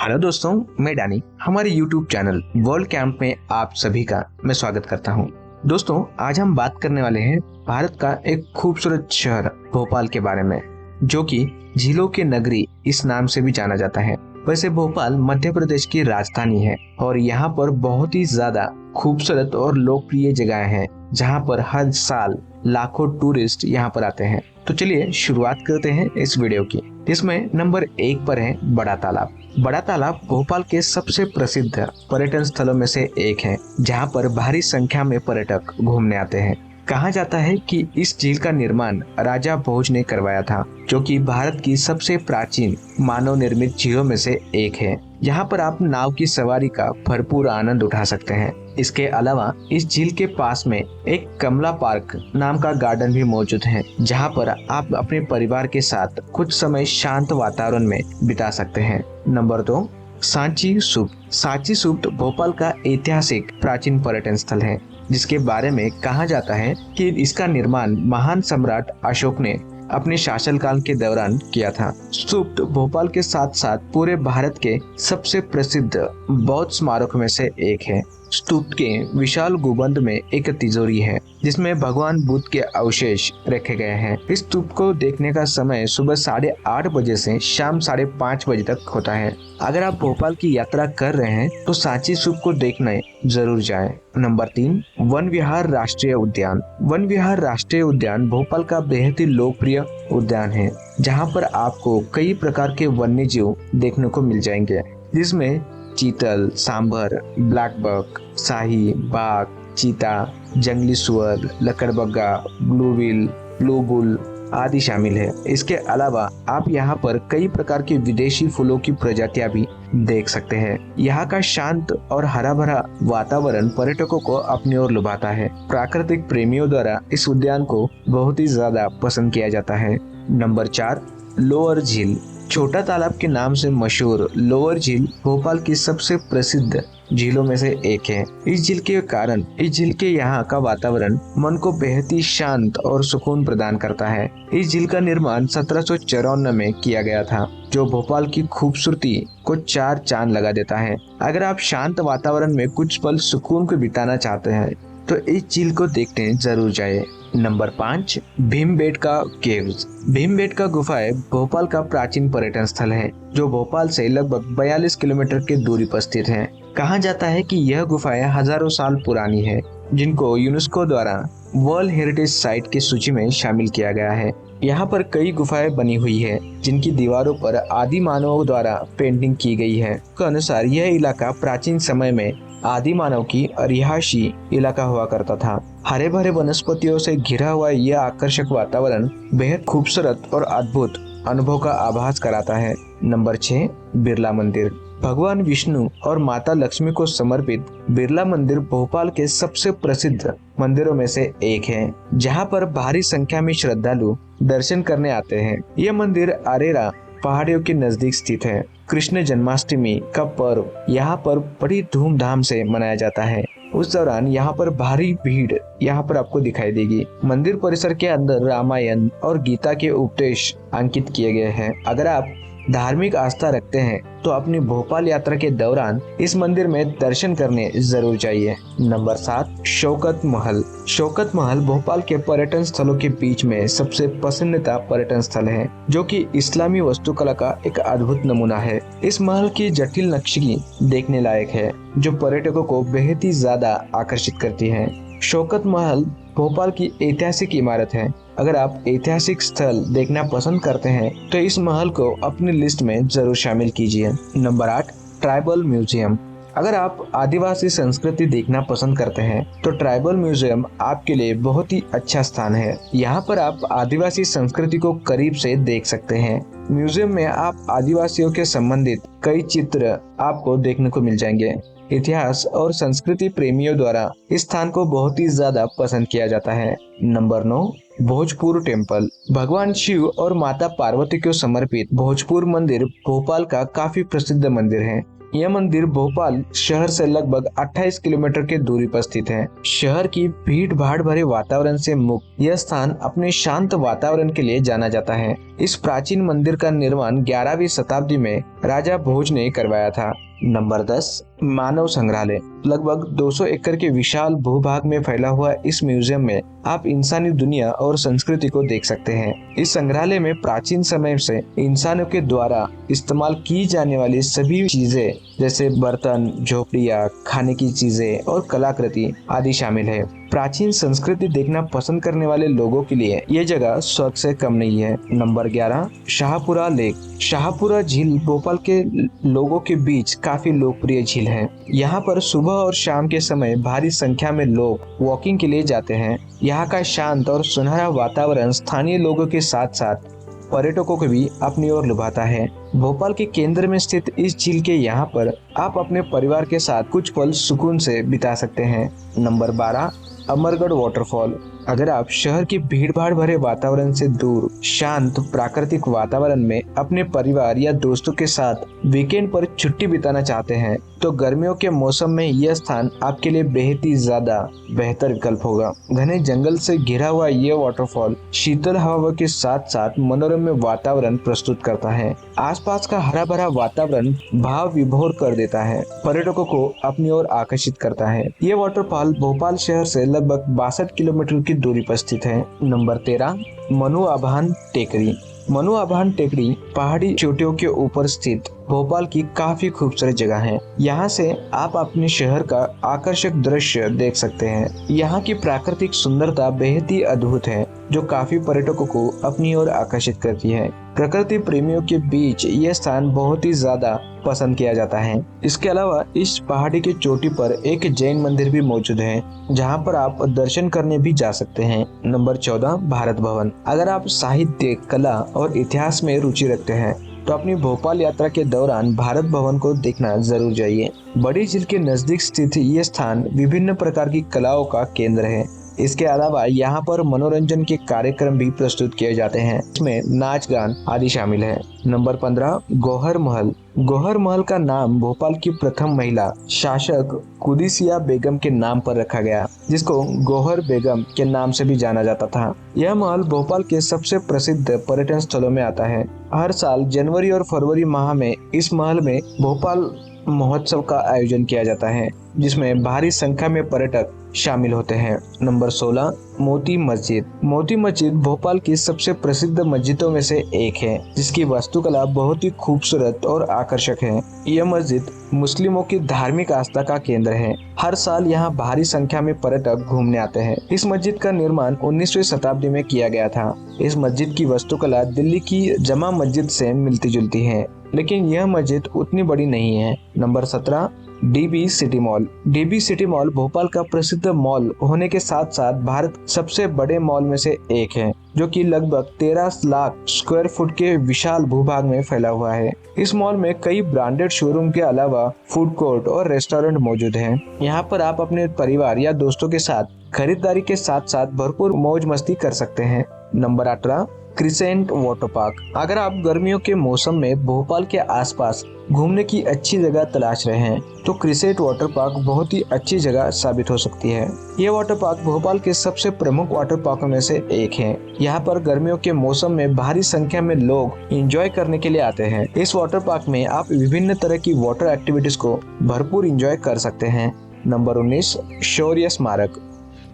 Hello दोस्तों, मैं Danny हमारे YouTube चैनल वर्ल्ड कैंप में आप सभी का मैं स्वागत करता हूं। दोस्तों, आज हम बात करने वाले हैं भारत का एक खूबसूरत शहर भोपाल के बारे में, जो कि झीलों की नगरी इस नाम से भी जाना जाता है। वैसे भोपाल मध्य प्रदेश की राजधानी है और यहाँ पर बहुत ही ज्यादा खूबसूरत और लोकप्रिय जगह हैं, जहाँ पर हर साल लाखों टूरिस्ट यहाँ पर आते हैं। तो चलिए शुरुआत करते हैं इस वीडियो की। इसमें नंबर 1 पर है बड़ा तालाब। बड़ा तालाब भोपाल के सबसे प्रसिद्ध पर्यटन स्थलों में से एक है, जहाँ पर भारी संख्या में पर्यटक घूमने आते हैं। कहा जाता है कि इस झील का निर्माण राजा भोज ने करवाया था, जो कि भारत की सबसे प्राचीन मानव निर्मित झीलों में से एक है। यहाँ पर आप नाव की सवारी का भरपूर आनंद उठा सकते हैं। इसके अलावा इस झील के पास में एक कमला पार्क नाम का गार्डन भी मौजूद है, जहाँ पर आप अपने परिवार के साथ कुछ समय शांत वातावरण में बिता सकते हैं। नंबर 2, सांची स्तूप। सांची स्तूप भोपाल का ऐतिहासिक प्राचीन पर्यटन स्थल है, जिसके बारे में कहा जाता है कि इसका निर्माण महान सम्राट अशोक ने अपने शासनकाल के दौरान किया था। स्तूप भोपाल के साथ साथ पूरे भारत के सबसे प्रसिद्ध बौद्ध स्मारकों में से एक है। स्तूप के विशाल गुंबद में एक तिजोरी है, जिसमें भगवान बुद्ध के अवशेष रखे गए हैं। इस स्तूप को देखने का समय सुबह 8:30 बजे से शाम 5:30 बजे तक होता है। अगर आप भोपाल की यात्रा कर रहे हैं तो सांची स्तूप को देखने जरूर जाएं। नंबर 3, वन विहार राष्ट्रीय उद्यान। वन विहार राष्ट्रीय उद्यान भोपाल का बेहद ही लोकप्रिय उद्यान है, जहाँ पर आपको कई प्रकार के वन्य जीव देखने को मिल जाएंगे, जिसमें चीतल, सांभर, ब्लैक बक, शाही बाघ, चीता, जंगली सुअर, लकड़बग्गा, ब्लू व्हेल, ब्लू बुल आदि शामिल है। इसके अलावा आप यहाँ पर कई प्रकार के विदेशी फूलों की प्रजातियां भी देख सकते हैं। यहाँ का शांत और हरा भरा वातावरण पर्यटकों को अपनी ओर लुभाता है। प्राकृतिक प्रेमियों द्वारा इस उद्यान को बहुत ही ज्यादा पसंद किया जाता है। नंबर 4, लोअर झील। छोटा तालाब के नाम से मशहूर लोअर झील भोपाल की सबसे प्रसिद्ध झीलों में से एक है। इस झील के कारण इस झील के यहाँ का वातावरण मन को बेहद ही शांत और सुकून प्रदान करता है। इस झील का निर्माण 1754 में किया गया था, जो भोपाल की खूबसूरती को 4 चांद लगा देता है। अगर आप शांत वातावरण में कुछ पल सुकून को बिताना चाहते हैं तो इस झील को देखने जरूर जाए। Number 5, Bhimbetka caves. भीमबेटका गुफाएं भोपाल का प्राचीन पर्यटन स्थल है, जो भोपाल से लगभग 42 किलोमीटर की दूरी पर स्थित है। कहा जाता है कि यह गुफाएं हजारों साल पुरानी है, जिनको यूनेस्को द्वारा वर्ल्ड हेरिटेज साइट की सूची में शामिल किया गया है। यहाँ पर कई गुफाएं बनी हुई है, जिनकी दीवारों पर आदि मानवों द्वारा पेंटिंग की गई है। के अनुसार यह इलाका प्राचीन समय में आदि मानव की रिहायशी इलाका हुआ करता था। हरे भरे वनस्पतियों से घिरा हुआ यह आकर्षक वातावरण बेहद खूबसूरत और अद्भुत अनुभव का आभास कराता है। नंबर 6, बिरला मंदिर। भगवान विष्णु और माता लक्ष्मी को समर्पित बिरला मंदिर भोपाल के सबसे प्रसिद्ध मंदिरों में से एक है, जहां पर भारी संख्या में श्रद्धालु दर्शन करने आते हैं। यह मंदिर अरेरा पहाड़ियों के नजदीक स्थित है। कृष्ण जन्माष्टमी का पर्व यहाँ पर बड़ी धूमधाम से मनाया जाता है। उस दौरान यहाँ पर भारी भीड़ यहाँ पर आपको दिखाई देगी। मंदिर परिसर के अंदर रामायण और गीता के उपदेश अंकित किए गए हैं। अगर आप धार्मिक आस्था रखते हैं तो अपनी भोपाल यात्रा के दौरान इस मंदिर में दर्शन करने जरूर जाइए। नंबर 7, शौकत महल। शौकत महल भोपाल के पर्यटन स्थलों के बीच में सबसे पसंदीदा पर्यटन स्थल है, जो कि इस्लामी वास्तुकला का एक अद्भुत नमूना है। इस महल की जटिल नक्शी देखने लायक है, जो पर्यटकों को बेहद ही ज्यादा आकर्षित करती है। शौकत महल भोपाल की ऐतिहासिक इमारत है। अगर आप ऐतिहासिक स्थल देखना पसंद करते हैं तो इस महल को अपनी लिस्ट में जरूर शामिल कीजिए। Number 8, tribal museum. अगर आप आदिवासी संस्कृति देखना पसंद करते हैं तो ट्राइबल म्यूजियम आपके लिए बहुत ही अच्छा स्थान है। यहाँ पर आप आदिवासी संस्कृति को करीब से देख सकते हैं। म्यूजियम में आप आदिवासियों के संबंधित कई चित्र आपको देखने को मिल जाएंगे। इतिहास और संस्कृति प्रेमियों द्वारा इस स्थान को बहुत ही ज्यादा पसंद किया जाता है। Number 9, Bhojpur temple. भगवान शिव और माता पार्वती को समर्पित भोजपुर मंदिर भोपाल का काफी प्रसिद्ध मंदिर है। यह मंदिर भोपाल शहर से लगभग 28 किलोमीटर की दूरी पर स्थित है। शहर की भीड़ भाड़ भरे वातावरण से मुक्त यह स्थान अपने शांत वातावरण के लिए जाना जाता है। इस प्राचीन मंदिर का निर्माण 11वीं शताब्दी में राजा भोज ने करवाया था। नंबर 10, मानव संग्रहालय। लगभग 200 एकड़ के विशाल भूभाग में फैला हुआ इस म्यूजियम में आप इंसानी दुनिया और संस्कृति को देख सकते हैं। इस संग्रहालय में प्राचीन समय से इंसानों के द्वारा इस्तेमाल की जाने वाली सभी चीजें जैसे बर्तन, झोपड़ियाँ, खाने की चीजें और कलाकृति आदि शामिल है। प्राचीन संस्कृति देखना पसंद करने वाले लोगों के लिए ये जगह स्वर्ग से कम नहीं है। Number 11, Shahpura lake. शाहपुरा झील भोपाल के लोगों के बीच काफी लोकप्रिय झील है। यहाँ पर सुबह और शाम के समय भारी संख्या में लोग वॉकिंग के लिए जाते हैं। यहाँ का शांत और सुनहरा वातावरण स्थानीय लोगों के साथ साथ पर्यटकों को भी अपनी ओर लुभाता है। भोपाल के केंद्र में स्थित इस झील के यहाँ पर आप अपने परिवार के साथ कुछ पल सुकून से बिता सकते हैं। Number 12, Amargarh waterfall. अगर आप शहर की भीड़भाड़ भरे वातावरण से दूर शांत प्राकृतिक वातावरण में अपने परिवार या दोस्तों के साथ वीकेंड पर छुट्टी बिताना चाहते हैं तो गर्मियों के मौसम में यह स्थान आपके लिए बेहद ही ज्यादा बेहतर विकल्प होगा। घने जंगल से घिरा हुआ यह वाटरफॉल शीतल हवा के साथ साथ मनोरम वातावरण प्रस्तुत करता है। आसपास का हरा भरा वातावरण भाव विभोर कर देता है, पर्यटकों को अपनी ओर आकर्षित करता है। ये वाटरफॉल भोपाल शहर से लगभग 62 किलोमीटर की दूरी पर स्थित है। नंबर 13, मनु आभान टेकरी। मनु आभान टेकरी पहाड़ी चोटियों के ऊपर स्थित भोपाल की काफी खूबसूरत जगह है। यहाँ से आप अपने शहर का आकर्षक दृश्य देख सकते हैं। यहाँ की प्राकृतिक सुंदरता बेहद ही अद्भुत है जो काफी पर्यटकों को अपनी ओर आकर्षित करती है। प्रकृति प्रेमियों के बीच यह स्थान बहुत ही ज्यादा पसंद किया जाता है। इसके अलावा इस पहाड़ी की चोटी पर एक जैन मंदिर भी मौजूद है जहाँ पर आप दर्शन करने भी जा सकते हैं। नंबर 14, भारत भवन। अगर आप साहित्य, कला और इतिहास में रुचि रखते हैं तो अपनी भोपाल यात्रा के दौरान भारत भवन को देखना जरूर जाइए। बड़ी झील के नजदीक स्थित ये स्थान विभिन्न प्रकार की कलाओं का केंद्र है। इसके अलावा यहाँ पर मनोरंजन के कार्यक्रम भी प्रस्तुत किए जाते हैं, इसमें नाच गान आदि शामिल है। नंबर 15, गौहर महल। गौहर महल का नाम भोपाल की प्रथम महिला शासक कुदिसिया बेगम के नाम पर रखा गया, जिसको गौहर बेगम के नाम से भी जाना जाता था। यह महल भोपाल के सबसे प्रसिद्ध पर्यटन स्थलों में आता है। हर साल जनवरी और फरवरी माह में इस महल में भोपाल महोत्सव का आयोजन किया जाता है, जिसमें भारी संख्या में पर्यटक शामिल होते हैं। नंबर 16, मोती मस्जिद। मोती मस्जिद भोपाल की सबसे प्रसिद्ध मस्जिदों में से एक है, जिसकी वास्तुकला बहुत ही खूबसूरत और आकर्षक है। यह मस्जिद मुस्लिमों की धार्मिक आस्था का केंद्र है। हर साल यहाँ भारी संख्या में पर्यटक घूमने आते हैं। इस मस्जिद का निर्माण 19वीं शताब्दी में किया गया था। इस मस्जिद की वास्तुकला दिल्ली की जमा मस्जिद से मिलती जुलती है, लेकिन यह मस्जिद उतनी बड़ी नहीं है। Number 17, dB city mall. DB city mall Bhopal का प्रसिद्ध मॉल होने के साथ साथ भारत सबसे बड़े मॉल में से एक है, जो कि लगभग 13 लाख स्क्वायर फुट के विशाल भूभाग में फैला हुआ है। इस मॉल में कई ब्रांडेड शोरूम के अलावा फूड कोर्ट और रेस्टोरेंट मौजूद हैं। यहाँ पर आप अपने परिवार या दोस्तों के साथ खरीदारी के साथ साथ भरपूर मौज मस्ती कर सकते हैं। Number 18, crescent water park. अगर आप गर्मियों के मौसम में भोपाल के आसपास घूमने की अच्छी जगह तलाश रहे हैं तो क्रिसेंट वाटर पार्क बहुत ही अच्छी जगह साबित हो सकती है। यह वाटर पार्क भोपाल के सबसे प्रमुख वाटर पार्कों में से एक है। यहाँ पर गर्मियों के मौसम में भारी संख्या में लोग एंजॉय करने के लिए आते हैं। इस वाटर पार्क में आप विभिन्न तरह की वाटर एक्टिविटीज को भरपूर एंजॉय कर सकते हैं। नंबर 19, शौर्य स्मारक।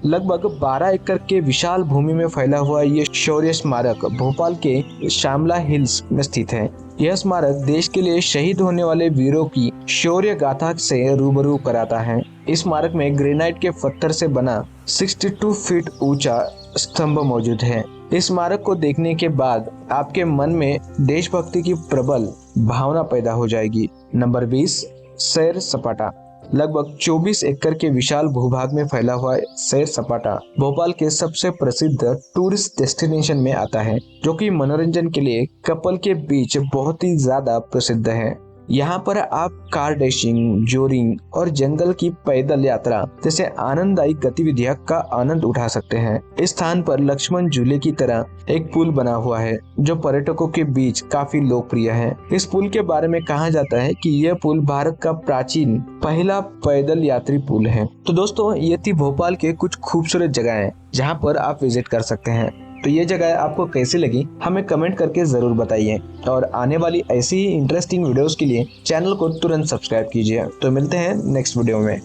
लगभग 12 एकड़ के विशाल भूमि में फैला हुआ ये शौर्य स्मारक भोपाल के श्यामला हिल्स में स्थित है। यह स्मारक देश के लिए शहीद होने वाले वीरों की शौर्य गाथा से रूबरू कराता है। इस स्मारक में ग्रेनाइट के पत्थर से बना 62 फीट ऊंचा स्तंभ मौजूद है। इस स्मारक को देखने के बाद आपके मन में देशभक्ति की प्रबल भावना पैदा हो जाएगी। नंबर 20, सैर सपाटा। लगभग 24 एकड़ के विशाल भूभाग में फैला हुआ सैर सपाटा भोपाल के सबसे प्रसिद्ध टूरिस्ट डेस्टिनेशन में आता है, जो कि मनोरंजन के लिए कपल के बीच बहुत ही ज्यादा प्रसिद्ध है। यहाँ पर आप कार रेसिंग, जोरिंग और जंगल की पैदल यात्रा जैसे आनंददायी गतिविधियों का आनंद उठा सकते हैं। इस स्थान पर लक्ष्मण झूले की तरह एक पुल बना हुआ है जो पर्यटकों के बीच काफी लोकप्रिय है। इस पुल के बारे में कहा जाता है कि यह पुल भारत का प्राचीन पहला पैदल यात्री पुल है। तो दोस्तों, ये थी भोपाल के कुछ खूबसूरत जगहें जहाँ पर आप विजिट कर सकते हैं। तो ये जगह आपको कैसी लगी हमें कमेंट करके जरूर बताइए, और आने वाली ऐसी ही इंटरेस्टिंग वीडियोस के लिए चैनल को तुरंत सब्सक्राइब कीजिए। तो मिलते हैं नेक्स्ट वीडियो में।